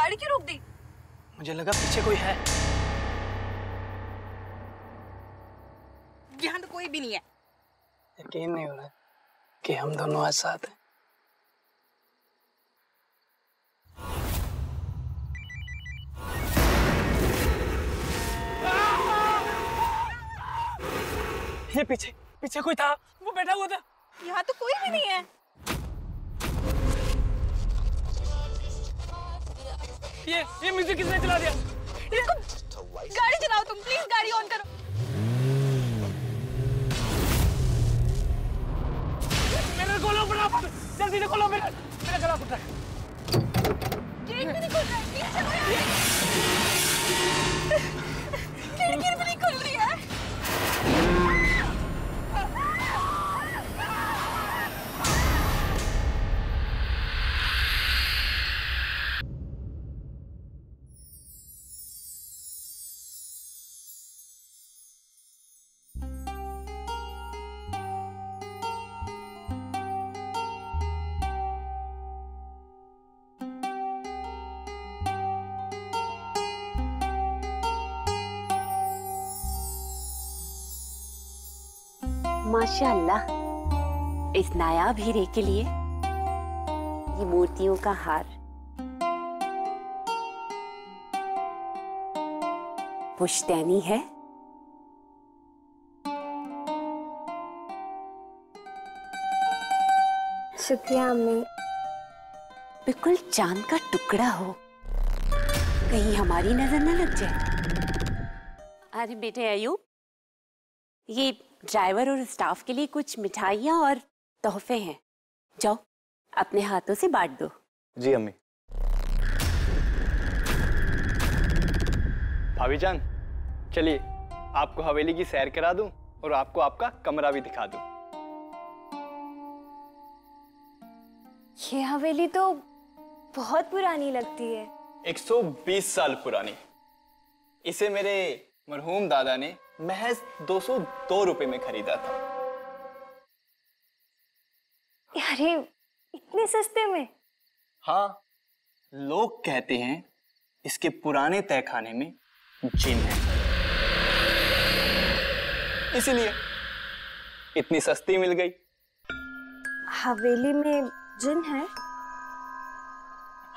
गाड़ी क्यों रोक दी? मुझे लगा पीछे कोई है। यहाँ तो कोई भी नहीं है। यकीन नहीं हो रहा कि हम दोनों आज साथ हैं। ये पीछे पीछे कोई था, वो बैठा हुआ था। यहाँ तो कोई भी नहीं है। ये म्यूजिक किसने चला दिया? गाड़ी चलाओ तुम, प्लीज गाड़ी ऑन करो। मेरा गला फटाफट, जल्दी से खोलो, मेरा गला फट रहा है। गेट भी नहीं खुल रहा है, प्लीज चलो यार। खिड़की भी नहीं खुल रही है। माशाअल्लाह, इस नायाब हीरे के लिए ये मोतियों का हार पुश्तैनी है। शुक्रिया अम्मी। बिल्कुल चांद का टुकड़ा हो, कहीं हमारी नजर न लग जाए। अरे बेटे अयूब, ये ड्राइवर और स्टाफ के लिए कुछ मिठाइयाँ और तोहफे हैं, जाओ अपने हाथों से बांट दो। जी अम्मी। भाभी जान, चलिए आपको हवेली की सैर करा दूं और आपको आपका कमरा भी दिखा दूं। ये हवेली तो बहुत पुरानी लगती है। 120 साल पुरानी। इसे मेरे मरहूम दादा ने महज 202 रुपए में खरीदा था। अरे इतने सस्ते में? हाँ, लोग कहते हैं इसके पुराने तहखाने में जिन है, इसीलिए इतनी सस्ती मिल गई। हवेली में जिन है?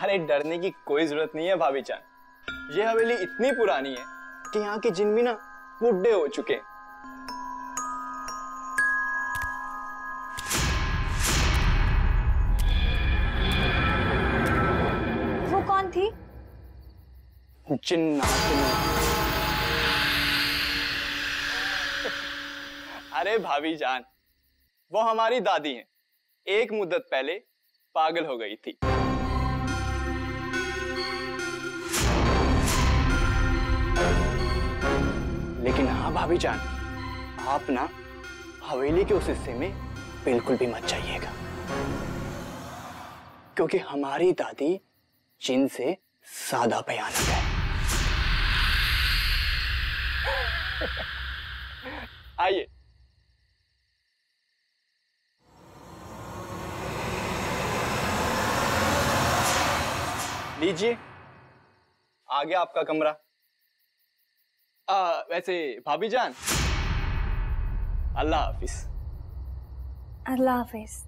अरे डरने की कोई जरूरत नहीं है भाभी जान। ये हवेली इतनी पुरानी है कि यहाँ के जिन भी ना बुढ़े हो चुके हैं। वो कौन थी? जिन्नातनी। अरे भाभी जान, वो हमारी दादी हैं। एक मुद्दत पहले पागल हो गई थी। लेकिन हाँ भाभी जान, आप ना हवेली के उस हिस्से में बिल्कुल भी मत जाइएगा, क्योंकि हमारी दादी जिन से ज्यादा भयानक है। आइए। लीजिए, आ गया आपका कमरा। वैसे भाभी जान, अल्लाह हाफिज। अल्लाह हाफिज।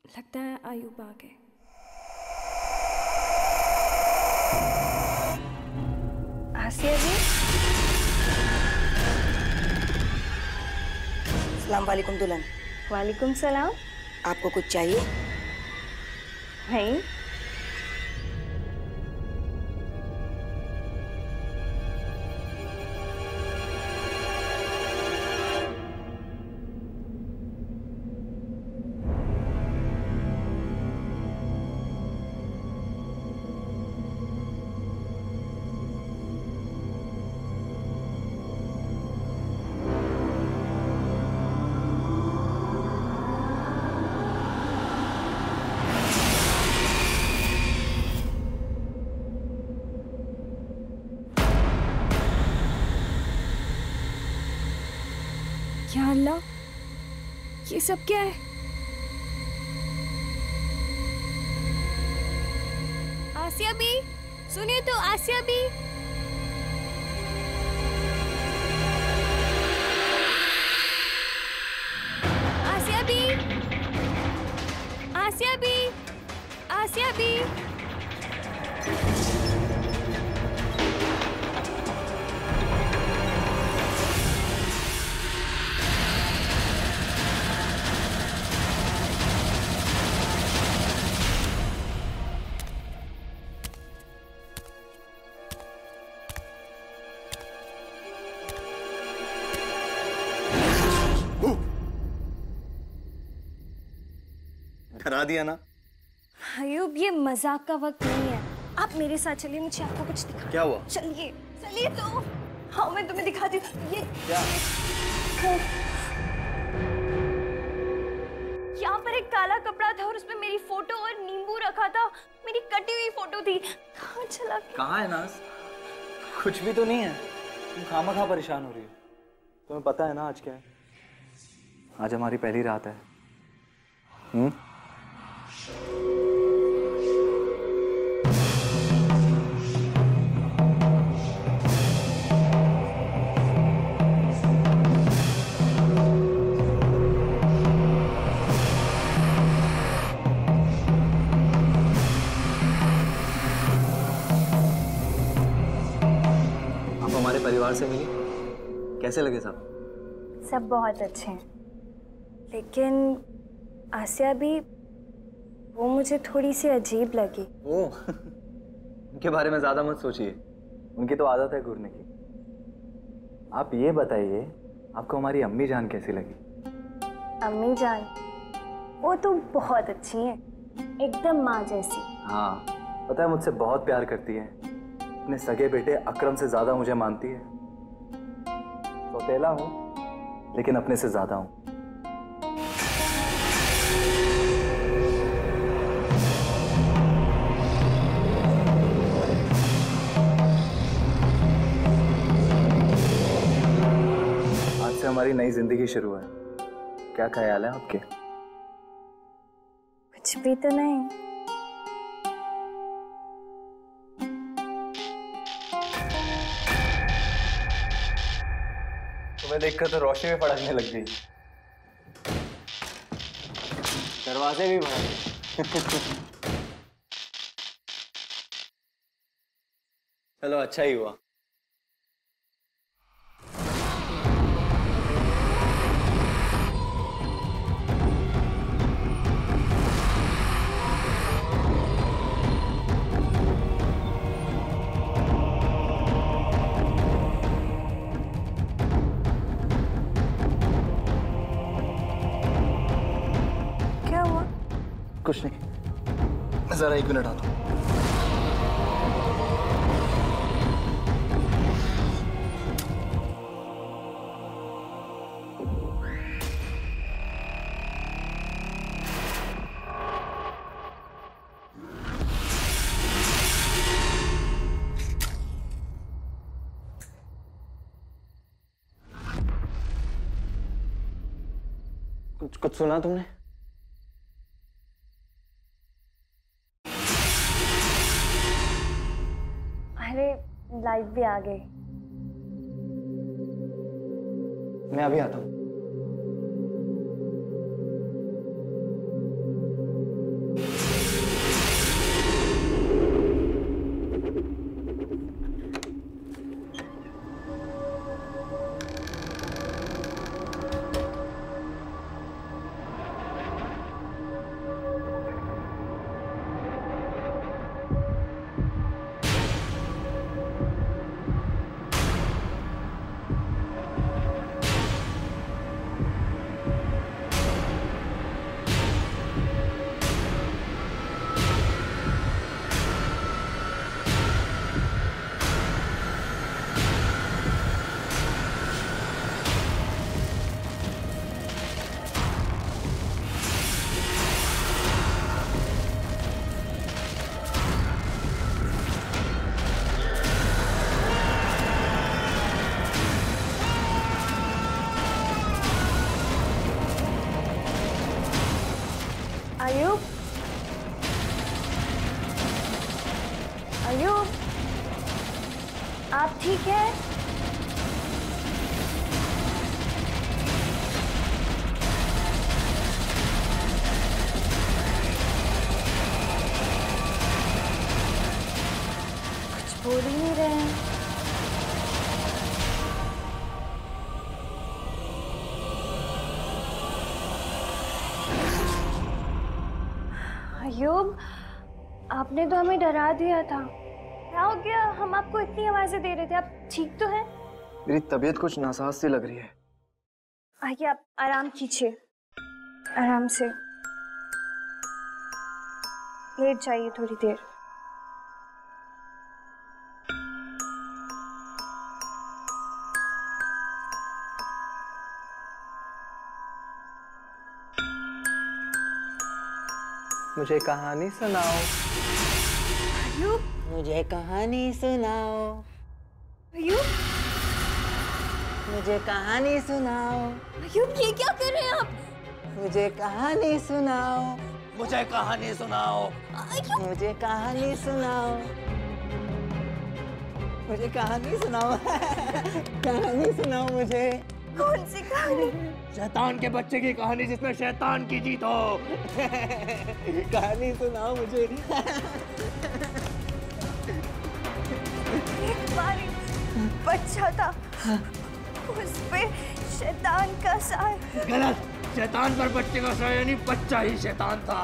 लगता है आयुब आ गए। आसिया जी। अस्सलाम वालेकुम दुल्हन। वालेकुम सलाम। आपको कुछ चाहिए? नहीं। या अल्लाह, ये सब क्या है? आसिया भी, सुनिए तो आसिया भी। आसिया भी, आसिया भी, आसिया भी। डरा दिया ना। आयुब, ये मजाक का वक्त नहीं है। आप मेरे साथ चलिए, मुझे आपको कुछ दिखा। क्या हुआ? चलिए चलिए तो। हाँ, मैं तुम्हें दिखाती हूँ। ये क्या? यहाँ पर एक काला कपड़ा था और उसमें मेरी फोटो और नींबू रखा था। मेरी कटी हुई फोटो थी। कहाँ चला गया? कहाँ है नाज? कुछ भी तो नहीं है। तुम खामखा परेशान हो रही हो। तुम्हें पता है ना आज क्या है? आज हमारी पहली रात है। आप हमारे परिवार से मिली, कैसे लगे सब? सब बहुत अच्छे हैं, लेकिन आसिया भी, वो मुझे थोड़ी सी अजीब लगी। ओह, उनके बारे में ज्यादा मत सोचिए, उनकी तो आदत है घूरने की। आप ये बताइए, आपको हमारी अम्मी जान कैसी लगी? अम्मी जान, वो तो बहुत अच्छी हैं, एकदम माँ जैसी। हाँ, पता है मुझसे बहुत प्यार करती है। अपने सगे बेटे अकरम से ज्यादा मुझे मानती है। सौतेला हूँ, लेकिन अपने से ज्यादा हूँ। हमारी नई जिंदगी शुरू है। क्या ख्याल है आपके? कुछ भी तो नहीं। तुम्हें देखकर तो रोशनी भी फड़कने लग गई, दरवाजे भी भड़क। चलो अच्छा ही हुआ। कुछ नहीं, जरा 1 मिनट आता हूं। कुछ सुना तुमने? अरे लाइट भी आ गई। मैं अभी आता हूँ। आप ठीक है? कुछ बोल ही नहीं रहे हैं। अयूब, आपने तो हमें डरा दिया था। क्या हो गया? हम आपको इतनी आवाजें दे रहे थे, आप ठीक तो हैं? मेरी तबीयत कुछ नासाज सी लग रही है। आइए, आप आराम कीजिए, आराम से लेट जाइए थोड़ी देर। मुझे कहानी सुनाओ। अयूब, मुझे कहानी सुनाओ। अयूब, मुझे कहानी सुनाओ। अयूब, ये क्या कर रहे हैं आप? मुझे कहानी सुनाओ। मुझे कहानी सुनाओ। मुझे कहानी सुनाओ। मुझे कहानी सुनाओ। कहानी सुनाओ मुझे। कौन सी कहानी? शैतान के बच्चे की कहानी जिसमें शैतान की जीत हो। कहानी सुनाओ मुझे। एक बार एक बच्चा था, उस पे शैतान का साय। गलत, शैतान पर बच्चे का साया नहीं, बच्चा ही शैतान था।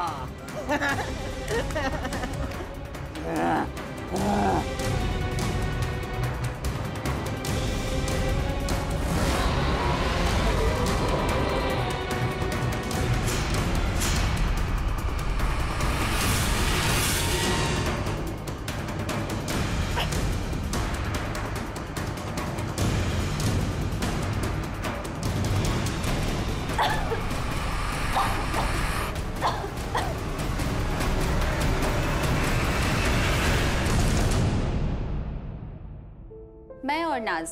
मैं और नाज,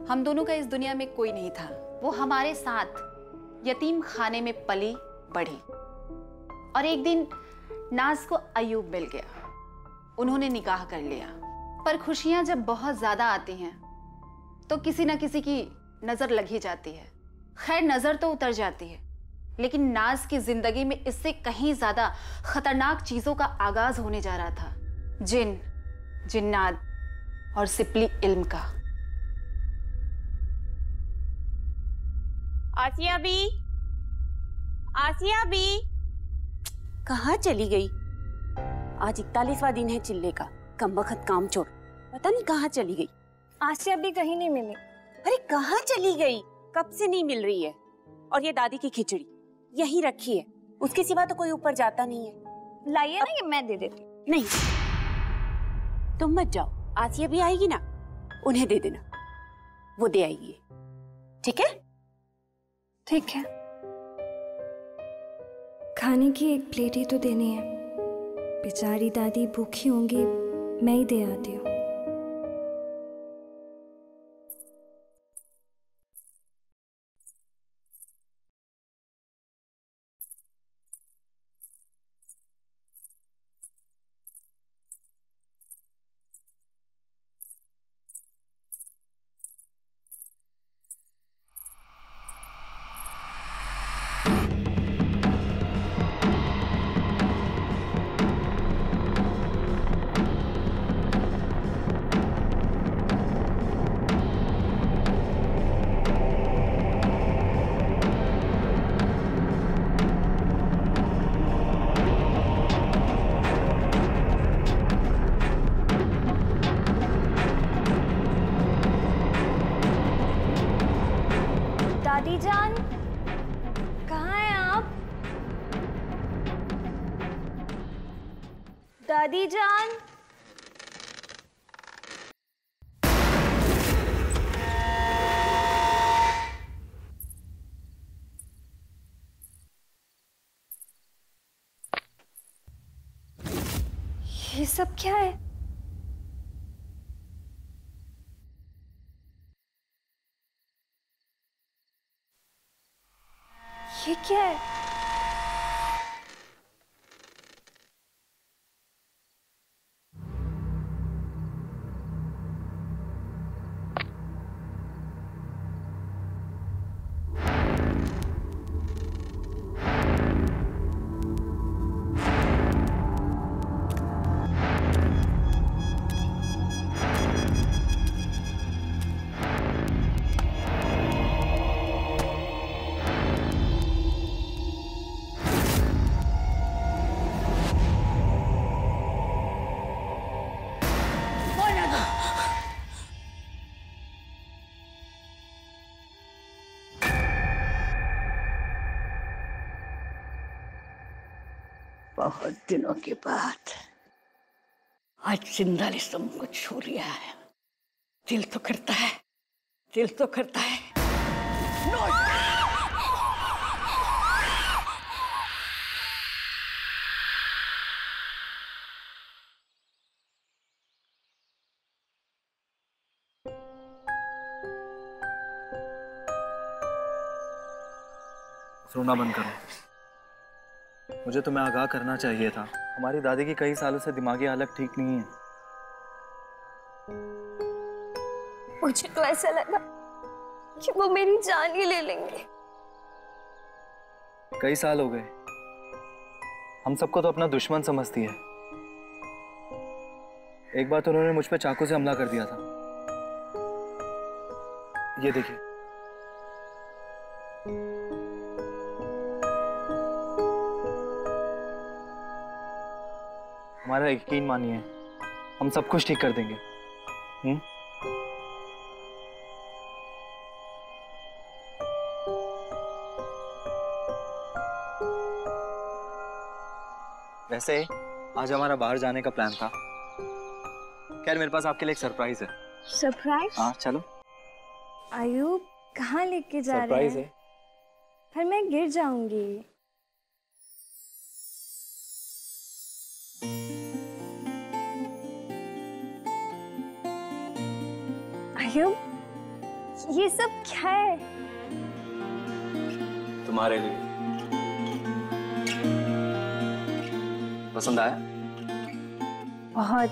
हम दोनों का इस दुनिया में कोई नहीं था। वो हमारे साथ यतीम खाने में पली बढ़ी और एक दिन नाज को अयूब मिल गया। उन्होंने निकाह कर लिया। पर खुशियां जब बहुत ज्यादा आती हैं तो किसी ना किसी की नजर लग ही जाती है। खैर, नजर तो उतर जाती है, लेकिन नाज की जिंदगी में इससे कहीं ज्यादा खतरनाक चीजों का आगाज होने जा रहा था। जिन, जिन्नात और सिपली इल्म का। आसिया भी, आसिया भी। कहाँ चली गई? आज 41वां दिन है चिल्ले का। कमबख्त काम छोड़, पता नहीं कहाँ चली गई। आसिया भी कहीं नहीं मिली। अरे कहाँ चली गई? कब से नहीं मिल रही है। और ये दादी की खिचड़ी यहीं रखी है, उसके सिवा तो कोई ऊपर जाता नहीं है। लाइए ना, ये मैं दे देती। नहीं, तुम मत जाओ। आसिया भी आएगी ना, उन्हें दे देना, वो दे आएगी। ठीक है? ठीक है। खाने की एक प्लेट ही तो देनी है। बेचारी दादी भूखी होंगी, मैं ही दे आती हूँ। दादी जान, कहाँ हैं आप? दादी जान। ये सब क्या है? ये क्या है? बहुत दिनों के बाद आज जिंदा ने सबको छू लिया है। दिल तो करता है, दिल तो करता है। रोना बंद करो। मुझे तुम्हें आगाह करना चाहिए था। हमारी दादी की कई सालों से दिमागी हालत ठीक नहीं है। मुझे तो ऐसा लगा कि वो मेरी जान ही ले लेंगे। कई साल हो गए। हम सबको तो अपना दुश्मन समझती है। एक बार तो उन्होंने मुझ पे चाकू से हमला कर दिया था। ये देखिए। हमारा यकीन मानिए, हम सब कुछ ठीक कर देंगे। वैसे आज हमारा बाहर जाने का प्लान था। खैर मेरे पास आपके लिए एक सरप्राइज है। सरप्राइज? हाँ चलो। आयुब कहाँ लेके जा रहे हैं? सरप्राइज है। फिर मैं गिर जाऊंगी। आयुब ये सब क्या है? तुम्हारे लिए। पसंद आया? बहुत।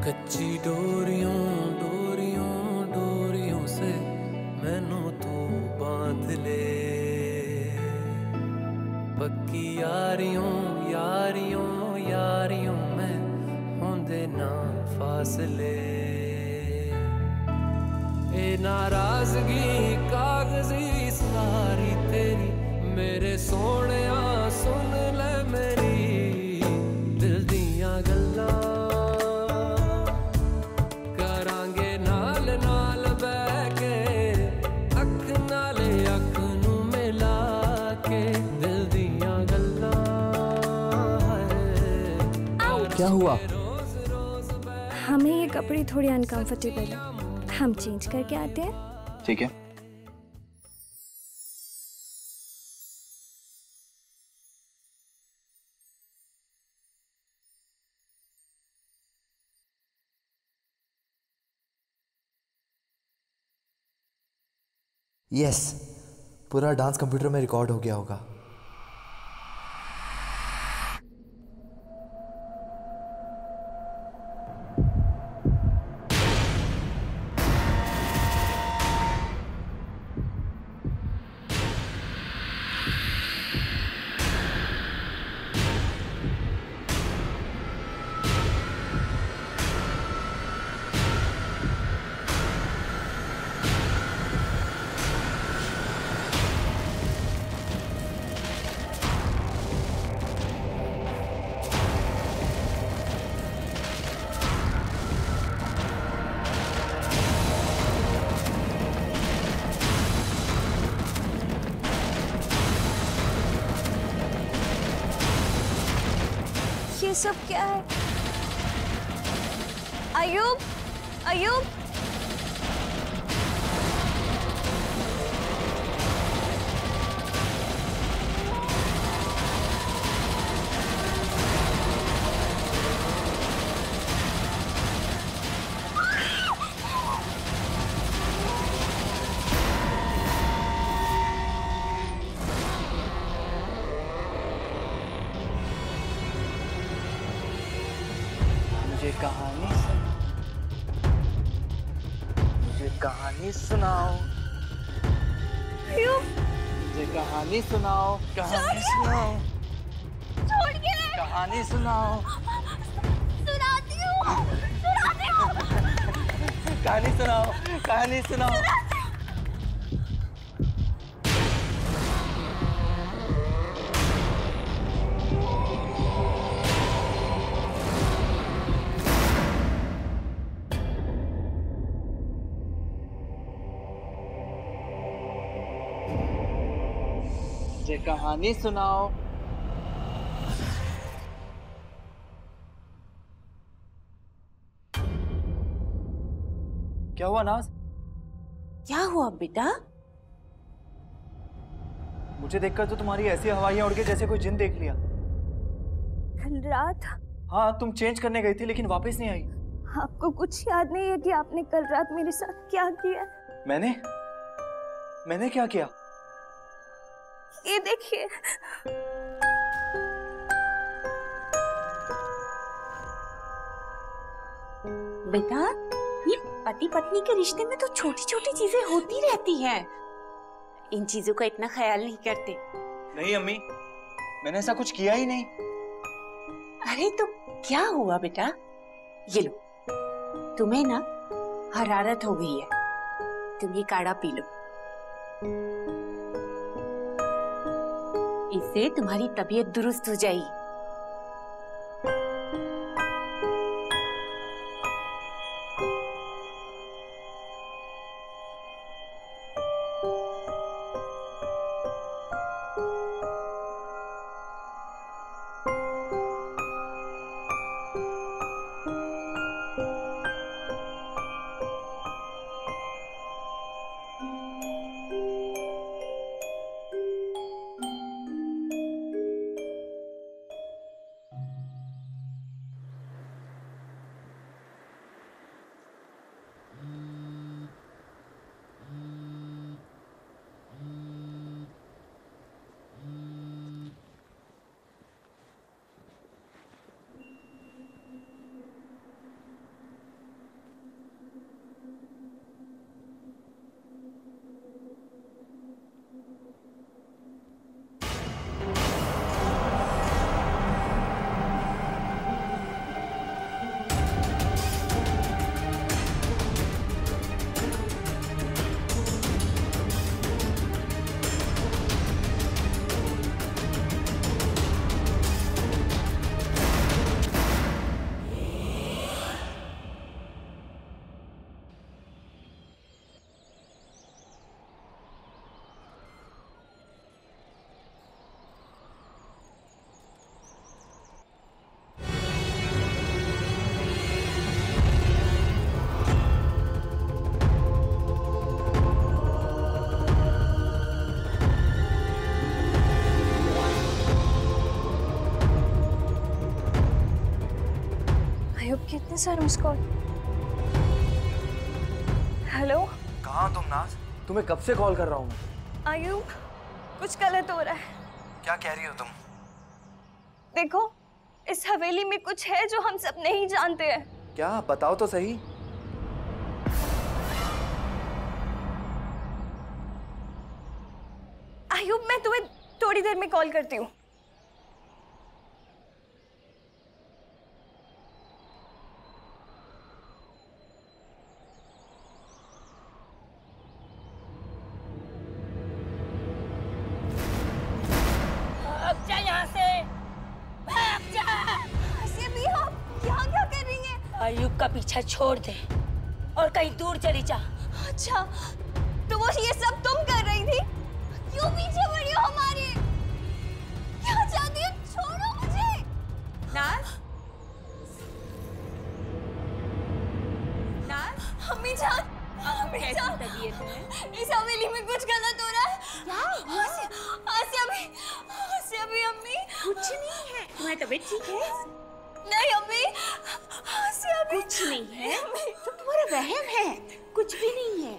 कच्ची डोरियों डोरियों डोरियों से मैनू तू बांध ले। पक्की यारियों यारियों यारियों में होंदे ना फासले। ए नाराजगी कागजी सारी तेरी मेरे सोहणिया सुन ले मेरी दिल दियां गल्लां। करांगे नाल नाल बैठ के अख नाले अख नू मिला के दिल दियां गल्लां। क्या हुआ? हमें ये कपड़े थोड़े अनकंफर्टेबल है, हम चेंज करके आते हैं। ठीक है। यस, पूरा डांस कंप्यूटर में रिकॉर्ड हो गया होगा। ये सब क्या है? आयुब, आयुब, मुझे कहानी सुनाओ। मुझे कहानी सुनाओ। कहानी सुनाओ। छोड़िए। कहानी सुनाओ। सुनाती हूँ। सुनाती हूँ। कहानी सुनाओ। कहानी सुनाओ। मुझे कहानी सुनाओ। क्या हुआ नाज? क्या हुआ बेटा? मुझे देखकर तो तुम्हारी ऐसी हवाइयां उड़ गई जैसे कोई जिन देख लिया। कल रात हाँ, तुम चेंज करने गई थी लेकिन वापस नहीं आई। आपको कुछ याद नहीं है कि आपने कल रात मेरे साथ क्या किया? मैंने क्या किया? ये देखिए। बेटा, ये पति पत्नी के रिश्ते में तो छोटी छोटी चीजें होती रहती हैं। इन चीजों का इतना ख्याल नहीं करते। नहीं अम्मी, मैंने ऐसा कुछ किया ही नहीं। अरे तो क्या हुआ बेटा? ये लो, तुम्हें ना हरारत हो गई है, तुम ये काढ़ा पी लो। इससे तुम्हारी तबीयत दुरुस्त हो जाएगी। कितने सारे मिस कॉल। हेलो, कहाँ तुम नाज? तुम्हें कब से कॉल कर रहा हूँ मैं। आयुब, कुछ गलत हो रहा है। क्या कह रही हो तुम? देखो, इस हवेली में कुछ है जो हम सब नहीं जानते हैं। क्या? बताओ तो सही। आयुब, मैं तुम्हें थोड़ी देर में कॉल करती हूँ। आयुब का पीछा छोड़ दे और कहीं दूर चली जा। अच्छा, तो वो ये सब तुम कर रही थी? क्यों पीछे पड़ी हो हमारे? क्या चाहती हो? छोड़ो मुझे। नाज, नाज, अम्मी जान, अम्मी जान, इस हवेली में कुछ गलत हो रहा है। आसिया भी अम्मी। कुछ नहीं है, तुम्हारी तबीयत ठीक है? नहीं अम्मी, कुछ नहीं है, तो तुम्हारा वहम है, कुछ भी नहीं है।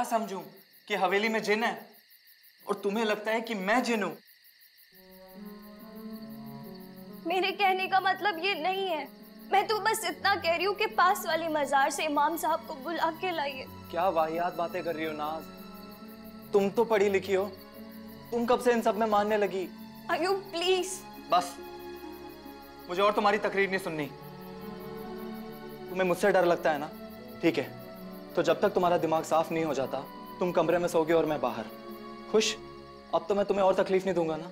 क्या समझूं कि हवेली में जिन है और तुम्हें लगता है कि मैं जिन हूं? मेरे कहने का मतलब ये नहीं है। मैं तो बस इतना कह रही हूँ कि पास वाले मजार से इमाम साहब को बुला के लाइए। क्या वाहियात बातें कर रही हो नाज। तुम तो पढ़ी लिखी हो, तुम कब से इन सब में मानने लगी? अयूब प्लीज। बस, मुझे और तुम्हारी तकरीर नहीं सुननी। तुम्हें मुझसे डर लगता है ना? ठीक है, तो जब तक तुम्हारा दिमाग साफ नहीं हो जाता तुम कमरे में सोगे और मैं बाहर। खुश? अब तो मैं तुम्हें और तकलीफ नहीं दूंगा ना।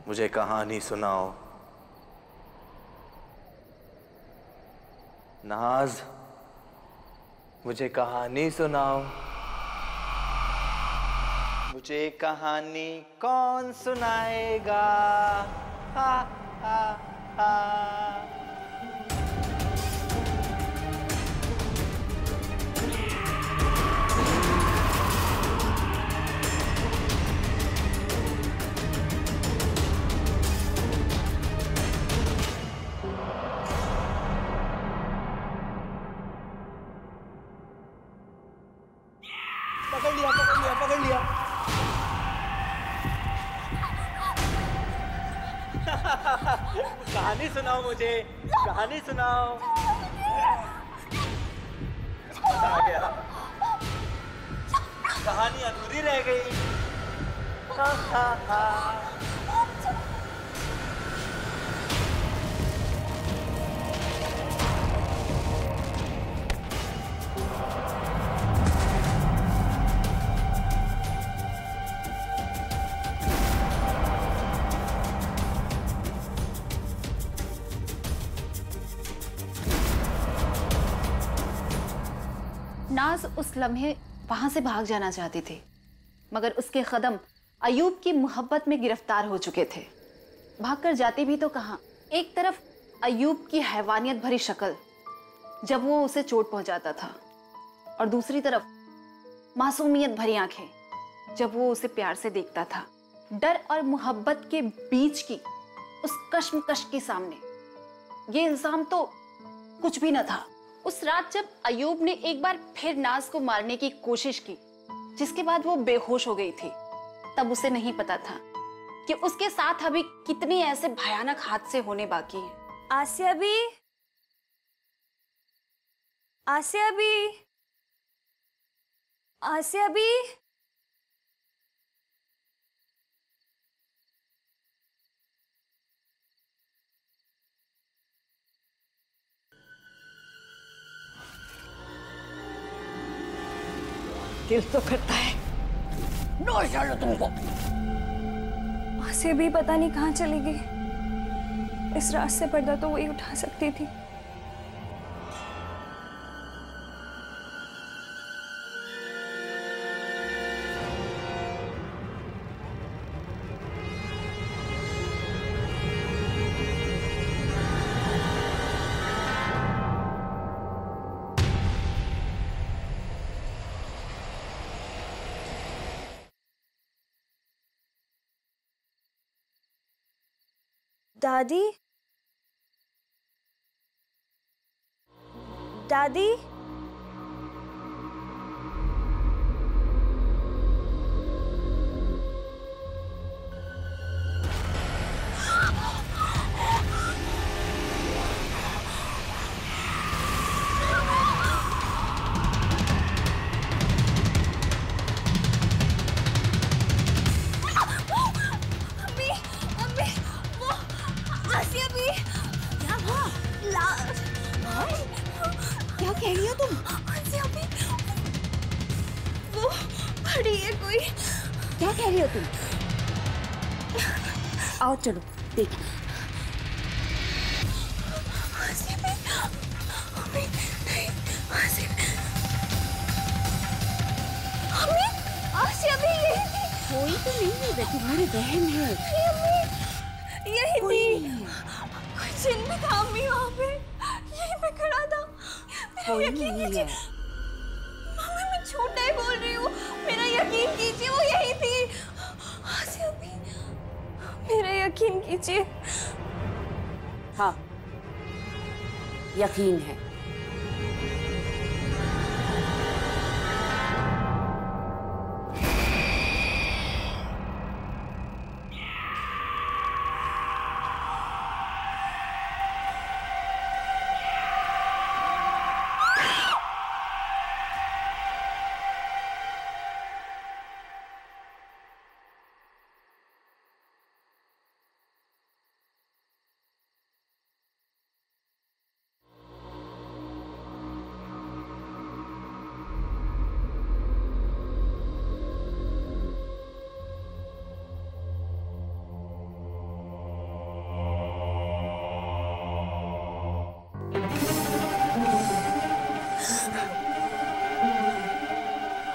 मुझे कहानी सुनाओ। नाज, मुझे कहानी सुनाओ। मुझे कहानी कौन सुनाएगा? हा हा हा। पकड़ लिया पकड़ लिया पकड़ लिया। कहानी सुनाओ मुझे, कहानी सुनाओ। मजा आ गया, कहानी अधूरी रह गई। हा हा हा। नाज उस लम्हे वहां से भाग जाना चाहती थी, मगर उसके कदम अयूब की मोहब्बत में गिरफ्तार हो चुके थे। भागकर जाती भी तो कहां। एक तरफ अयूब की हैवानियत भरी शक्ल जब वो उसे चोट पहुंचाता था, और दूसरी तरफ मासूमियत भरी आंखें जब वो उसे प्यार से देखता था। डर और मोहब्बत के बीच की उस कश्मकश के सामने ये इल्जाम तो कुछ भी न था। उस रात जब अयूब ने एक बार फिर नाज को मारने की कोशिश की, जिसके बाद वो बेहोश हो गई थी, तब उसे नहीं पता था कि उसके साथ अभी कितने ऐसे भयानक हादसे होने बाकी हैं। आसिया भी, आसिया भी, आसिया भी। दिल तो करता है नोच डालो तुमको। आसिया भी पता नहीं कहाँ चली गई। इस रात से पर्दा तो वही उठा सकती थी। दादी, दादी, क्या कह रही हो तुम? वो खड़ी है कोई। क्या कह रही हो तुम? आओ चलो देखो। आसिया भी यही थी। कोई नहीं है, तुम्हारी बहन है। यही थी, कोई जिन भी था अम्मी वहाँ पे, यहीं पे खड़ा था। मेरा यकीन कीजिए, मम्मी मैं झूठ नहीं बोल रही हूँ, मेरा यकीन कीजिए वो यही थी। आसिया अम्मी, मेरा यकीन कीजिए। हाँ, यकीन है।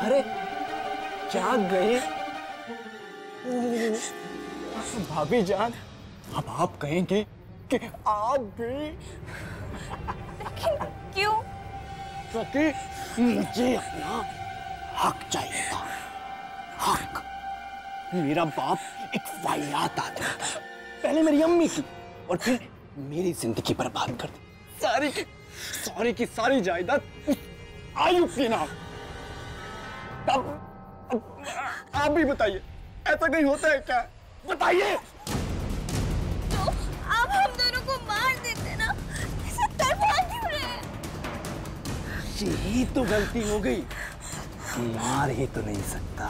अरे क्या गए भाभी जान, अब आप कहेंगे कि आप भी, क्यों? क्योंकि मुझे अपना हक चाहिए था। हक। मेरा बाप एक वाहियात आदमी था, पहले मेरी अम्मी की और फिर मेरी जिंदगी बर्बाद कर दी। सारी की सारी जायदाद उस आयुब के नाम। अब आप भी बताइए, ऐसा कहीं होता है क्या? बताइए। तो आप हम दोनों को मार देते ना, ऐसे तड़पा क्यों रहे? यही तो गलती हो गई, मार ही तो नहीं सकता,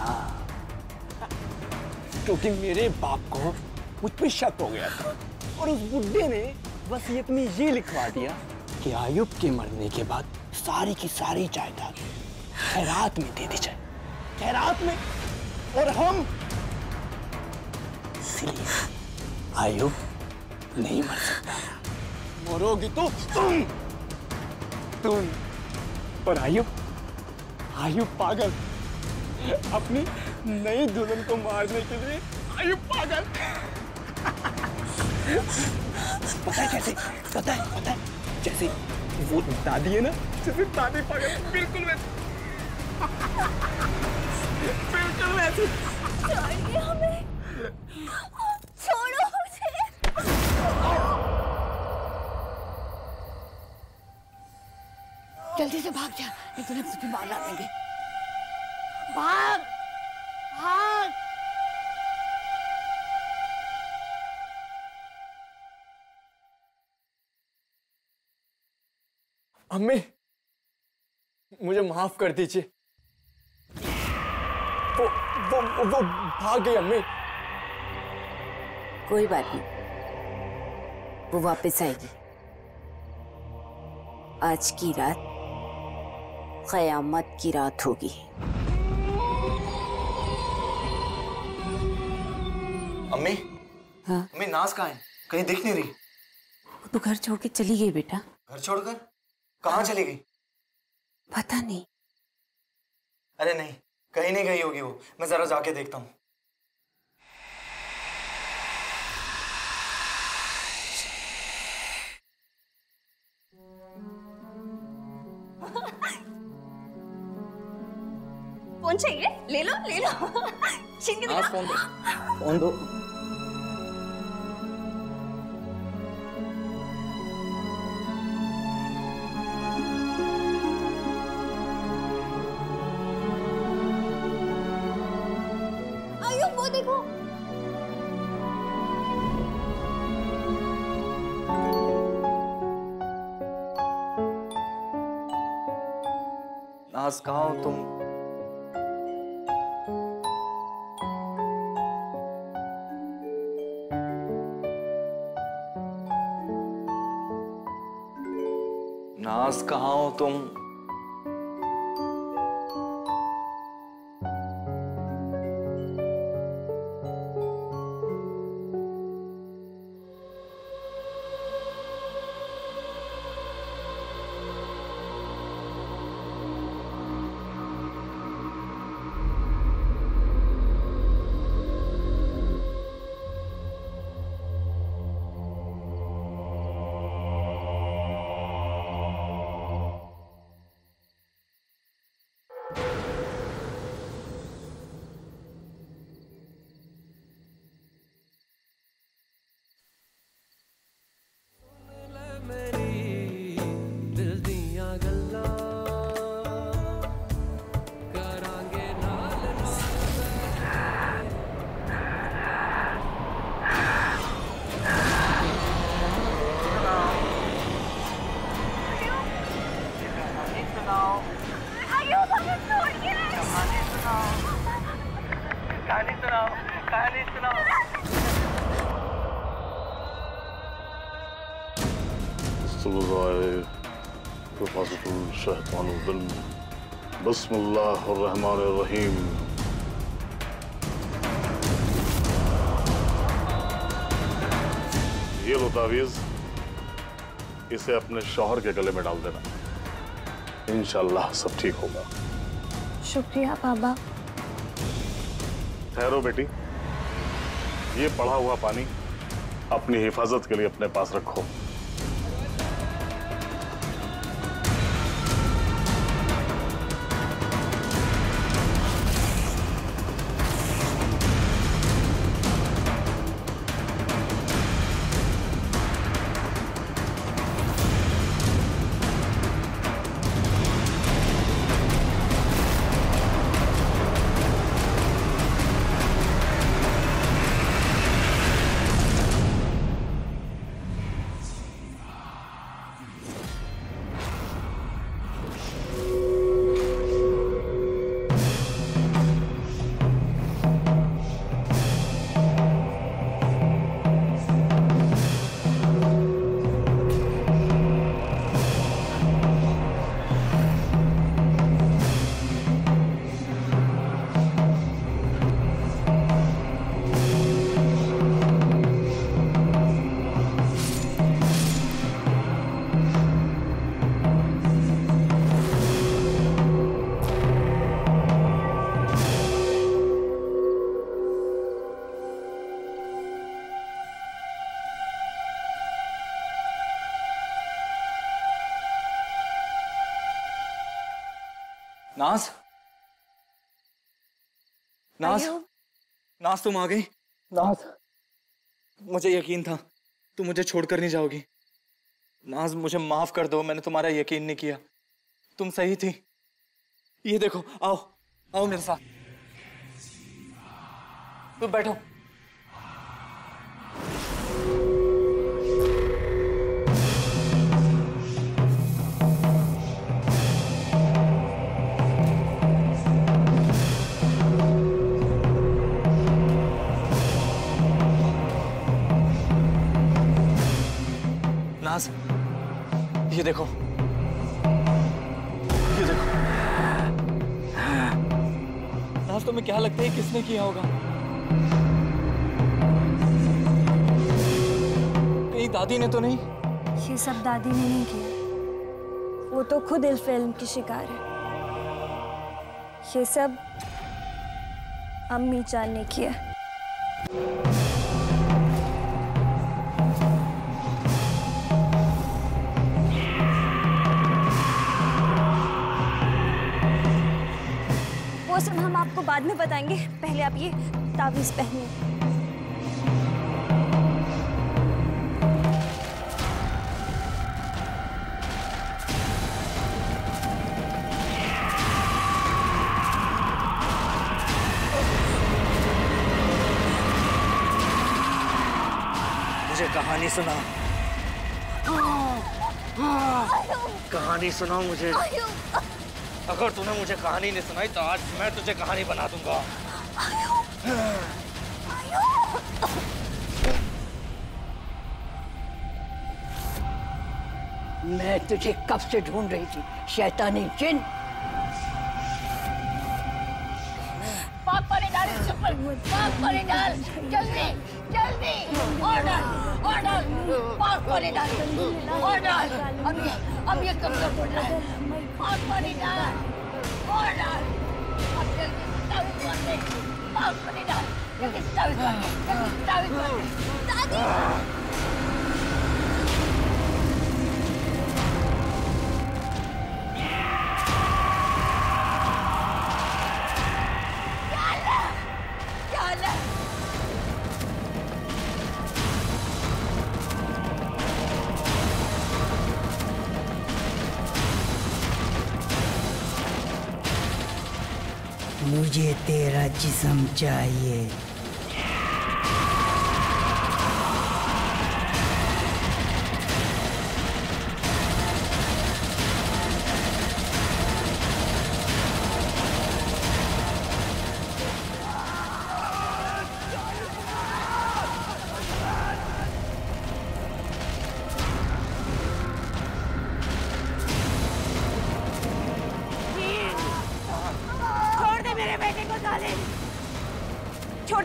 क्योंकि मेरे बाप को मुझ पे शक हो गया था और उस बुड्ढे ने वसीयत में ये लिखवा दिया कि आयुब के मरने के बाद सारी की सारी जायदाद खैरात में दे दी जाए। खैरात में? और हम, इसलिए आयुब नहीं मर सकता। मरोगी तो तुम और आयुब पागल, अपनी नई दुल्हन को मारने के लिए आयुब पागल। पता है कैसे? पता है जैसे वो दादी है ना, जैसे दादी पागल, बिल्कुल वैसे। बिल्कुल वैसे। छोड़िए हमें, छोड़ो मुझे। जल्दी से भाग जा, नहीं तो तुझे मार डालेंगे। भाग भाग। अम्मी, मुझे माफ कर दीजिए। वो भाग गई अम्मी। कोई बात नहीं, वो वापस आएगी। आज की रात क़यामत की रात होगी। अम्मी, हाँ? अम्मी नाज कहाँ है? कहीं दिख नहीं रही। वो तो घर छोड़ के चली गई बेटा। घर छोड़कर कहाँ चली गई? पता नहीं। अरे नहीं, कहीं नहीं गई होगी वो, मैं जरा जाके देखता हूँ। फोन चाहिए? ले लो ले लो। छीन के दिखा। फोन दो, फोन दो। आयुब वो देखो। नाज कहाँ हो तुम? नाज कहाँ हो तुम? बिस्मिल्लाहिर्रहमानिर्रहीम। ये लो तावीज़, इसे अपने शौहर के गले में डाल देना, इंशाअल्लाह सब ठीक होगा। शुक्रिया बाबा। ठहरो बेटी, ये पड़ा हुआ पानी अपनी हिफाजत के लिए अपने पास रखो। नाज, नाज, नाज तुम आ गई। नाज, मुझे यकीन था तुम मुझे छोड़कर नहीं जाओगी। नाज मुझे माफ कर दो, मैंने तुम्हारा यकीन नहीं किया। तुम सही थी। ये देखो, आओ आओ मेरे साथ, तुम बैठो। नाज, ये देखो, ये देखो। नाज तुम्हें क्या लगता है किसने किया होगा? कहीं दादी ने तो नहीं? ये सब दादी ने नहीं किया, वो तो खुद इस फिल्म की शिकार है। ये सब अम्मी जान ने किया। वो सब हम आपको बाद में बताएंगे, पहले आप ये तावीज़ पहनिए। मुझे कहानी सुना, कहानी सुनाओ मुझे। अगर तूने मुझे कहानी नहीं सुनाई तो आज मैं तुझे कहानी बना दूंगा। मैं तुझे कब से ढूंढ रही थी, शैतानी जिन। पाक पानी डाल इसके ऊपर, पाक पानी डाल, जल्दी जल्दी, ऑर्डर ऑर्डर, पाक पानी डाल, ऑर्डर। अब ये कब तक बोल रहा है? पाक पानी डाल, ऑर्डर। अब जल्दी तावीज़ बांध दे, पाक पानी डाल, जल्दी तावीज़ बांध दे, जल्दी तावीज़ बांध दे। दादी मुझे तेरा जिस्म चाहिए।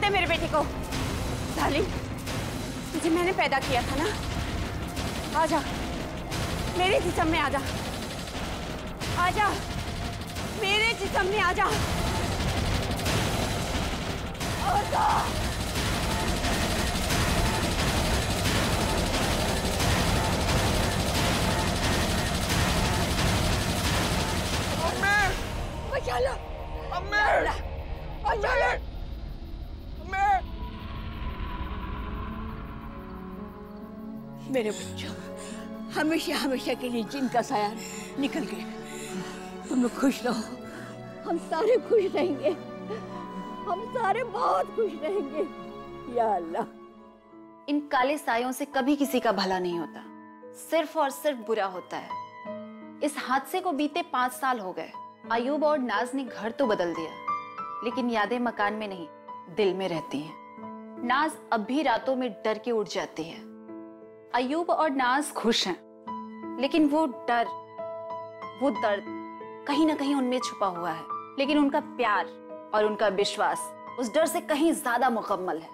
दे मेरे बेटे को। डार्लिंग, तुझे मैंने पैदा किया था ना, आजा मेरे जिस्म में, आजा आजा मेरे जिस्म में, आजा आजा। बचा लो अम्मी, बचा लो अम्मी। मेरे बच्चों, हमेशा हमेशा के लिए जिन का साया निकल गया। तुम लोग खुश रहो, हम सारे खुश रहेंगे, हम सारे बहुत खुश रहेंगे या अल्लाह। इन काले सायों से कभी किसी का भला नहीं होता, सिर्फ और सिर्फ बुरा होता है। इस हादसे को बीते 5 साल हो गए। अयूब और नाज ने घर तो बदल दिया, लेकिन यादें मकान में नहीं, दिल में रहती हैं। नाज अब भी रातों में डर के उठ जाती है। अयूब और नाज खुश हैं, लेकिन वो डर, वो दर्द कहीं ना कहीं उनमें छुपा हुआ है। लेकिन उनका प्यार और उनका विश्वास उस डर से कहीं ज्यादा मुकम्मल है।